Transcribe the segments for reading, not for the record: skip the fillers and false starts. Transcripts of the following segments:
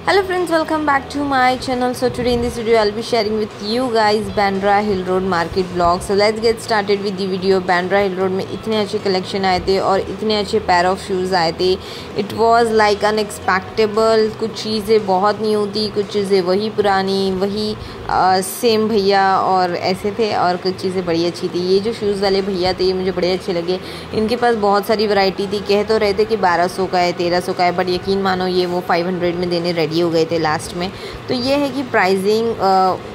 Hello friends, welcome back to my channel. So today in this video I'll be sharing with you guys Bandra Hill Road market vlog. So let's get started with the video. Bandra Hill Road में इतने अच्छे collection आए थे और इतने अच्छे pair of shoes आए थे. It was like unexpectable. कुछ चीज़ें बहुत न्यू थी, कुछ चीज़ें वही पुरानी वही सेम भैया और ऐसे थे, और कुछ चीज़ें बड़ी अच्छी थी. ये जो शूज़ वाले भैया थे ये मुझे बड़े अच्छे लगे. इनके पास बहुत सारी वैरायटी थी. कह तो रहे थे कि 1200 का है, 1300 का है, बट यकीन मानो ये वो 500 में देने रेडी हो गए थे लास्ट में. तो ये है कि प्राइसिंग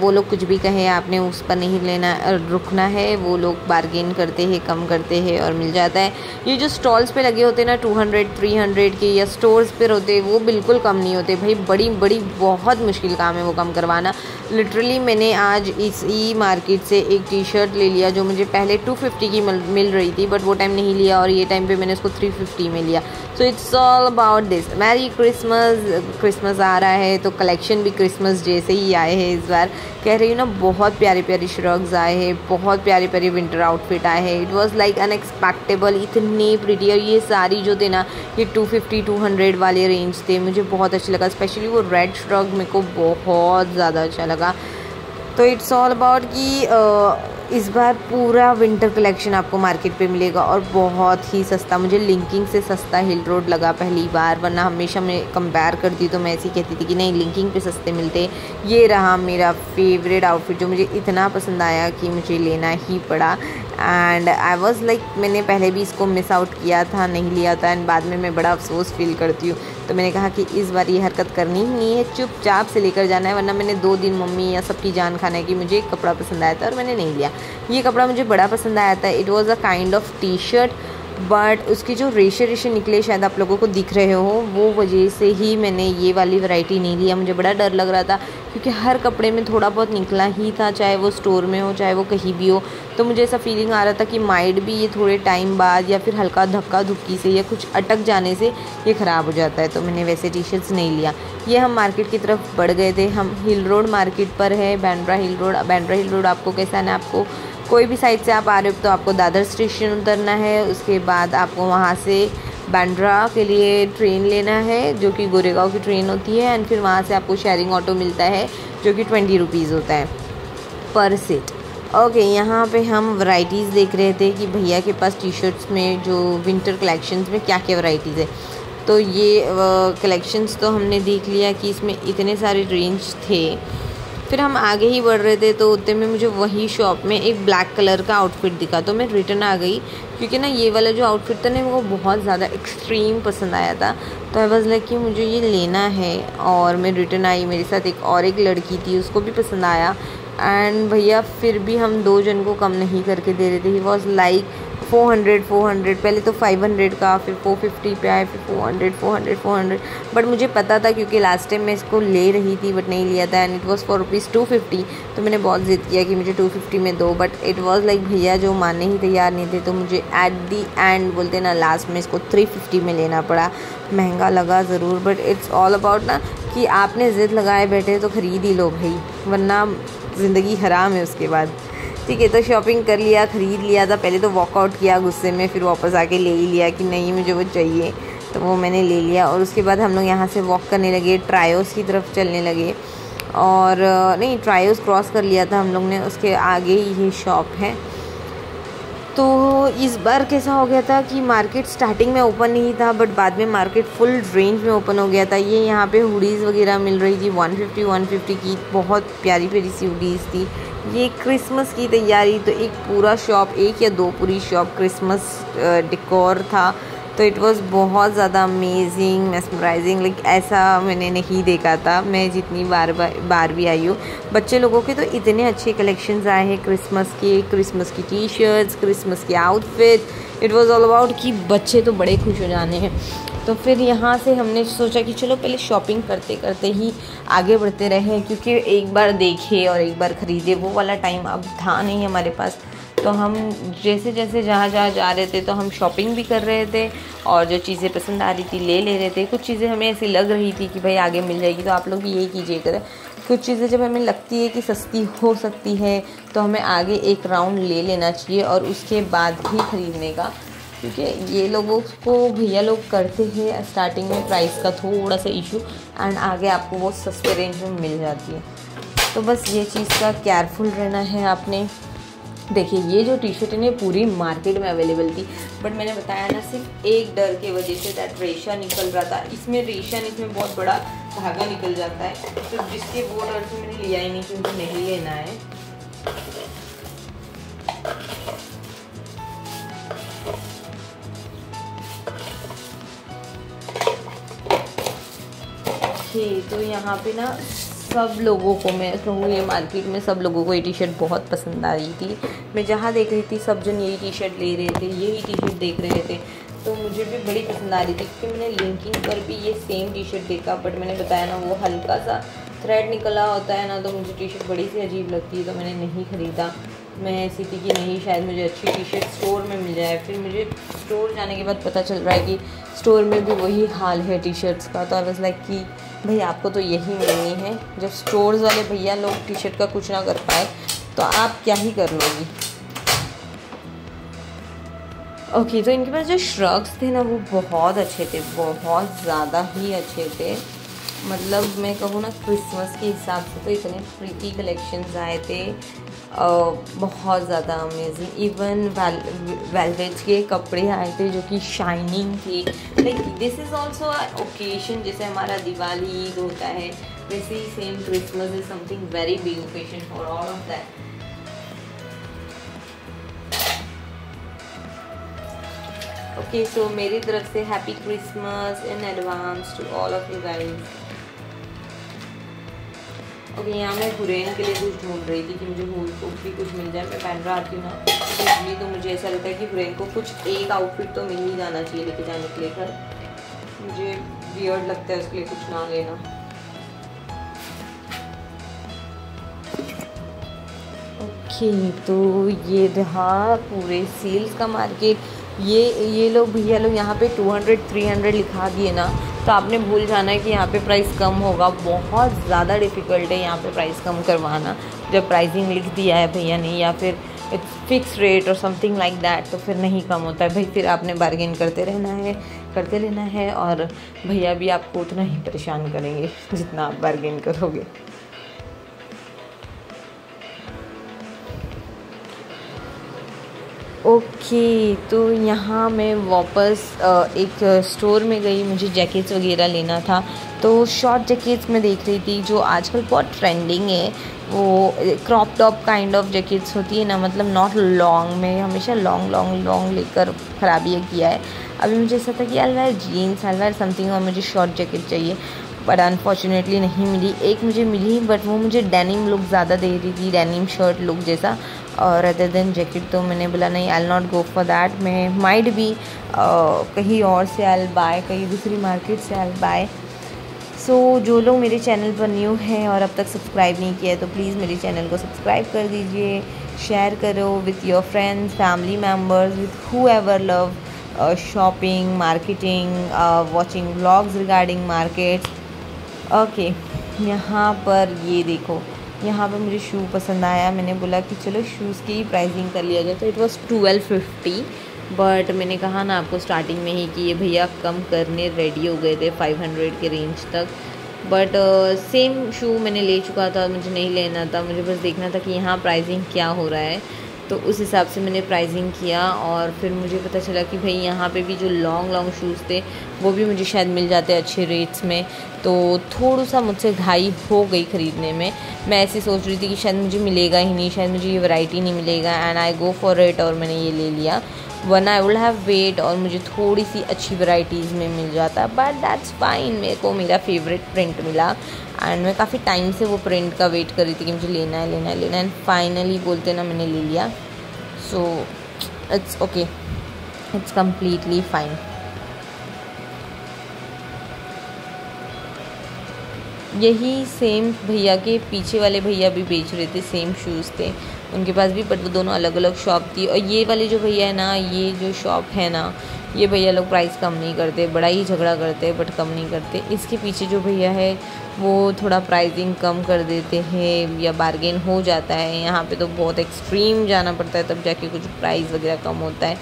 वो लोग कुछ भी कहे आपने उस पर नहीं लेना रुकना है. वो लोग बार्गेन करते हैं, कम करते हैं और मिल जाता है. ये जो स्टॉल्स पे लगे होते हैं ना 200-300 के, या स्टोर्स पे होते वो बिल्कुल कम नहीं होते भाई. बड़ी बड़ी बहुत मुश्किल काम है वो कम करवाना. लिटरली मैंने आज इस ई मार्केट से एक टी शर्ट ले लिया जो मुझे पहले 250 की मिल रही थी, बट वो टाइम नहीं लिया और ये टाइम पे मैंने उसको 350 में लिया. So it's all about this. Merry Christmas आ रहा है तो कलेक्शन भी क्रिसमस जैसे ही आए हैं इस बार. कह रही हूँ ना, बहुत प्यारे प्यारे श्रग्स आए हैं, बहुत प्यारे प्यारे विंटर आउटफिट आए हैं. It was like unexpectable. इतने प्रिटी, और ये सारी जो थे ना ये 250-200 वाले रेंज थे. मुझे बहुत अच्छा लगा, स्पेशली वो रेड श्रग मेरे को बहुत ज़्यादा अच्छा लगा. तो इट्स ऑल अबाउट कि इस बार पूरा विंटर कलेक्शन आपको मार्केट पे मिलेगा और बहुत ही सस्ता. मुझे लिंकिंग से सस्ता हिल रोड लगा पहली बार, वरना हमेशा मैं कंपेयर करती तो मैं ऐसी कहती थी कि नहीं लिंकिंग पे सस्ते मिलते. ये रहा मेरा फेवरेट आउटफिट जो मुझे इतना पसंद आया कि मुझे लेना ही पड़ा. एंड आई वॉज लाइक, मैंने पहले भी इसको मिस आउट किया था, नहीं लिया था, एंड बाद में मैं बड़ा अफसोस फील करती हूँ. तो मैंने कहा कि इस बार ये हरकत करनी ही नहीं है, चुपचाप से लेकर जाना है, वरना मैंने 2 दिन मम्मी या सबकी जान खाना है कि मुझे एक कपड़ा पसंद आया था और मैंने नहीं लिया. ये कपड़ा मुझे बड़ा पसंद आया था. It was a kind of T shirt, but उसकी जो रेशे निकले शायद आप लोगों को दिख रहे हो, वो वजह से ही मैंने ये वाली वैरायटी नहीं लिया. मुझे बड़ा डर लग रहा था क्योंकि हर कपड़े में थोड़ा बहुत निकला ही था, चाहे वो स्टोर में हो चाहे वो कहीं भी हो. तो मुझे ऐसा फीलिंग आ रहा था कि माइट भी ये थोड़े टाइम बाद या फिर हल्का धक्का धुक्की से या कुछ अटक जाने से ये ख़राब हो जाता है. तो मैंने वैसे टी शर्ट्स नहीं लिया. ये हम मार्केट की तरफ बढ़ गए थे. हम हिल रोड मार्केट पर है, बांद्रा हिल रोड. बांद्रा हिल रोड आपको कैसा है, आपको कोई भी साइड से आप आ रहे हो तो आपको दादर स्टेशन उतरना है. उसके बाद आपको वहाँ से बांद्रा के लिए ट्रेन लेना है जो कि गोरेगांव की ट्रेन होती है, एंड फिर वहाँ से आपको शेयरिंग ऑटो मिलता है जो कि 20 रुपीज़ होता है पर सीट. ओके, यहाँ पे हम वैरायटीज़ देख रहे थे कि भैया के पास टी शर्ट्स में जो विंटर कलेक्शंस में क्या क्या वैरायटीज़ है. तो ये कलेक्शंस तो हमने देख लिया कि इसमें इतने सारे रेंज थे. फिर हम आगे ही बढ़ रहे थे तो उतने में मुझे वही शॉप में एक ब्लैक कलर का आउटफिट दिखा, तो मैं रिटर्न आ गई क्योंकि ना ये वाला जो आउटफिट था ना वो बहुत ज़्यादा एक्सट्रीम पसंद आया था. तो आई वाज लाइक कि मुझे ये लेना है, और मैं रिटर्न आई. मेरे साथ एक लड़की थी, उसको भी पसंद आया. एंड भैया फिर भी हम 2 जन को कम नहीं करके दे रहे थे. He was like 400. पहले तो 500 का, फिर 450 पे आए, फिर 400. बट मुझे पता था क्योंकि लास्ट टाइम मैं इसको ले रही थी बट नहीं लिया था, एंड इट वाज फॉर ₹250. तो मैंने बहुत ज़िद किया कि मुझे 250 में दो, बट इट वाज लाइक भैया जो मानने ही तैयार नहीं थे. तो मुझे एट दी एंड बोलते ना लास्ट में इसको 350 में लेना पड़ा. महंगा लगा ज़रूर, बट इट्स ऑल अबाउट ना कि आपने ज़िद लगाए बैठे तो ख़रीद ही लो भाई, वरना ज़िंदगी हराम है उसके बाद. ठीक है, तो शॉपिंग कर लिया, ख़रीद लिया था. पहले तो वॉकआउट किया गुस्से में, फिर वापस आके ले ही लिया कि नहीं मुझे वो चाहिए, तो वो मैंने ले लिया. और उसके बाद हम लोग यहाँ से वॉक करने लगे, ट्रायोस की तरफ चलने लगे. और नहीं, ट्रायोस क्रॉस कर लिया था हम लोग ने, उसके आगे ही ये शॉप है. तो इस बार कैसा हो गया था कि मार्केट स्टार्टिंग में ओपन नहीं था, बट बाद में मार्केट फुल रेंज में ओपन हो गया था. ये यहाँ पे हुडीज़ वगैरह मिल रही थी 150 की. बहुत प्यारी प्यारी सी हुडीज़ थी. ये क्रिसमस की तैयारी, तो एक पूरा शॉप, एक या 2 पूरी शॉप क्रिसमस डेकोर था. तो इट वाज बहुत ज़्यादा अमेजिंग, मेस्मराइजिंग. लाइक ऐसा मैंने नहीं देखा था मैं जितनी बार भी आई हूँ. बच्चे लोगों के तो इतने अच्छे कलेक्शंस आए हैं क्रिसमस की टी शर्ट्स, क्रिसमस के outfit. It was all about कि बच्चे तो बड़े खुश हो जाने हैं. तो फिर यहाँ से हमने सोचा कि चलो पहले शॉपिंग करते करते ही आगे बढ़ते रहें, क्योंकि एक बार देखे और एक बार ख़रीदे वो वाला टाइम अब था नहीं हमारे पास. तो हम जैसे जैसे जहाँ जा रहे थे तो हम शॉपिंग भी कर रहे थे, और जो चीज़ें पसंद आ रही थी ले रहे थे. कुछ चीज़ें हमें ऐसी लग रही थी कि भाई आगे मिल जाएगी, तो आप लोग भी यही कीजिएगा. कुछ चीज़ें जब हमें लगती है कि सस्ती हो सकती है तो हमें आगे एक राउंड ले लेना चाहिए और उसके बाद ही ख़रीदने का क्योंकि ये लोगों को भैया लोग करते हैं स्टार्टिंग में प्राइस का थोड़ा सा इशू, एंड आगे आपको वो सस्ते रेंज में मिल जाती है। तो बस ये चीज़ का केयरफुल रहना है आपने। देखिए ये जो टी शर्ट है ना पूरी मार्केट में अवेलेबल थी, बट मैंने बताया ना सिर्फ एक डर के वजह से दैट रेशा निकल रहा था। इसमें रेशा इसमें बहुत बड़ा धागा निकल जाता है, तो जिसके वो डर से मैंने लिया ही नहीं क्योंकि नहीं लेना है। तो यहाँ पे ना सब लोगों को, मैं कहूँ ये मार्केट में सब लोगों को ये टी शर्ट बहुत पसंद आ रही थी। मैं जहाँ देख रही थी सब जन यही टी शर्ट ले रहे थे, यही टी शर्ट देख रहे थे, तो मुझे भी बड़ी पसंद आ रही थी। क्योंकि मैंने लिंकिंग पर भी ये सेम टी शर्ट देखा, बट मैंने बताया ना वो हल्का सा थ्रेड निकला होता है ना, तो मुझे टी शर्ट बड़ी सी अजीब लगती है, तो मैंने नहीं ख़रीदा। मैं ऐसी थी कि नहीं शायद मुझे अच्छी टी शर्ट स्टोर में मिल जाए। फिर मुझे स्टोर जाने के बाद पता चल रहा है कि स्टोर में भी वही हाल है टी शर्ट्स का। तो आई वाज लाइक कि भाई आपको तो यही मिलनी है। जब स्टोर्स वाले भैया लोग टी शर्ट का कुछ ना कर पाए तो आप क्या ही कर लोगी। ओके, तो इनके पास जो श्रग्स थे ना वो बहुत अच्छे थे, बहुत ज़्यादा ही अच्छे थे। मतलब मैं कहूँ ना क्रिसमस के हिसाब से तो इतने प्रीटी कलेक्शंस आए थे, बहुत ज़्यादा अमेजिंग। इवन वेलवेट के कपड़े आए थे जो कि शाइनिंग थे। Like this is also occasion, जैसे हमारा दिवाली ईद होता है वैसे ही same Christmas is something very big occasion for all of that. Okay, so मेरी तरफ से happy Christmas in advance to all of you guys. Okay, यहाँ मैं हुरैन के लिए कुछ ढूंढ रही थी कि मुझे हुरैन को भी कुछ मिल जाए। मैं पहन रहा आती हूँ ना, इसलिए तो मुझे ऐसा लगता है कि हुरैन को कुछ एक आउटफिट तो मिल ही जाना चाहिए लेके जाने के लिए घर। मुझे वियर्ड लगता है उसके लिए कुछ ना लेना। ओके, तो ये रहा पूरे सेल्स का मार्केट। ये लोग भैया लोग यहाँ पे 200-300 लिखा दिए ना, तो आपने भूल जाना है कि यहाँ पे प्राइस कम होगा। बहुत ज़्यादा डिफ़िकल्ट है यहाँ पे प्राइस कम करवाना। जब प्राइसिंग लिख दिया है भैया ने या फिर इट्स फिक्स रेट और समथिंग लाइक दैट, तो फिर नहीं कम होता है भाई। फिर आपने बार्गेन करते रहना है, करते रहना है, और भैया भी आपको उतना ही परेशान करेंगे जितना आप बार्गेन करोगे। ओके, तो यहाँ मैं वापस एक स्टोर में गई, मुझे जैकेट्स वगैरह लेना था। तो शॉर्ट जैकेट्स में देख रही थी जो आजकल बहुत ट्रेंडिंग है, वो crop top kind of jackets होती है ना, मतलब नॉट लॉन्ग। में हमेशा लॉन्ग लेकर ख़राबी किया है। अभी मुझे ऐसा था कि अलवार जीन्स, अलवार समथिंग, और मुझे शॉर्ट जैकेट चाहिए, बट अनफॉर्चुनेटली नहीं मिली। एक मुझे मिली, बट वो मुझे डेनिम लुक ज़्यादा दे रही थी, डेनिम शर्ट लुक जैसा, और अदर देन जैकेट। तो मैंने बोला नहीं, I will not go for that. मैं माइट भी कहीं और से आई विल बाय, कहीं दूसरी मार्केट से आई विल बाय। सो जो लोग मेरे चैनल पर न्यू हैं और अब तक सब्सक्राइब नहीं किया है तो प्लीज़ मेरे चैनल को सब्सक्राइब कर दीजिए, शेयर करो with your friends, family members, with who ever love shopping, marketing, watching vlogs regarding market. Okay, यहाँ पर ये देखो, यहाँ पर मुझे शू पसंद आया। मैंने बोला कि चलो शूज़ की ही प्राइसिंग कर लिया जाए, तो इट वाज 1250, बट मैंने कहा ना आपको स्टार्टिंग में ही कि ये भैया कम करने रेडी हो गए थे 500 के रेंज तक। बट सेम शू मैंने ले चुका था, मुझे नहीं लेना था, मुझे बस देखना था कि यहाँ प्राइसिंग क्या हो रहा है। तो उस हिसाब से मैंने प्राइसिंग किया, और फिर मुझे पता चला कि भाई यहाँ पे भी जो लॉन्ग शूज़ थे वो भी मुझे शायद मिल जाते अच्छे रेट्स में। तो थोड़ा सा मुझसे घाई हो गई ख़रीदने में। मैं ऐसी सोच रही थी कि शायद मुझे मिलेगा ही नहीं, शायद मुझे ये वैरायटी नहीं मिलेगा, and I go for it, और मैंने ये ले लिया। वरना आई वुड हैव वेट और मुझे थोड़ी सी अच्छी वैरायटीज़ में मिल जाता, बट दैट्स फाइन। मेरे को मेरा फेवरेट प्रिंट मिला, एंड मैं काफ़ी टाइम से वो प्रिंट का वेट कर रही थी कि मुझे लेना है, एंड फाइनली बोलते ना मैंने ले लिया। So it's okay, it's completely fine. यही सेम भैया के पीछे वाले भैया भी बेच रहे थे, सेम शूज़ थे उनके पास भी, बट वो दोनों अलग अलग शॉप थी। और ये वाले जो भैया है ना, ये जो शॉप है ना, ये भैया लोग प्राइस कम नहीं करते, बड़ा ही झगड़ा करते हैं, बट कम नहीं करते। इसके पीछे जो भैया है वो थोड़ा प्राइसिंग कम कर देते हैं या बार्गेन हो जाता है। यहाँ पे तो बहुत एक्सट्रीम जाना पड़ता है तब जाके कुछ प्राइस वगैरह कम होता है।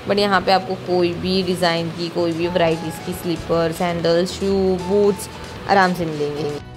बट यहाँ पे आपको कोई भी डिज़ाइन की, कोई भी वैराइटीज़ की स्लीपर, सैंडल्स, शू, बूट्स आराम से मिलेंगे।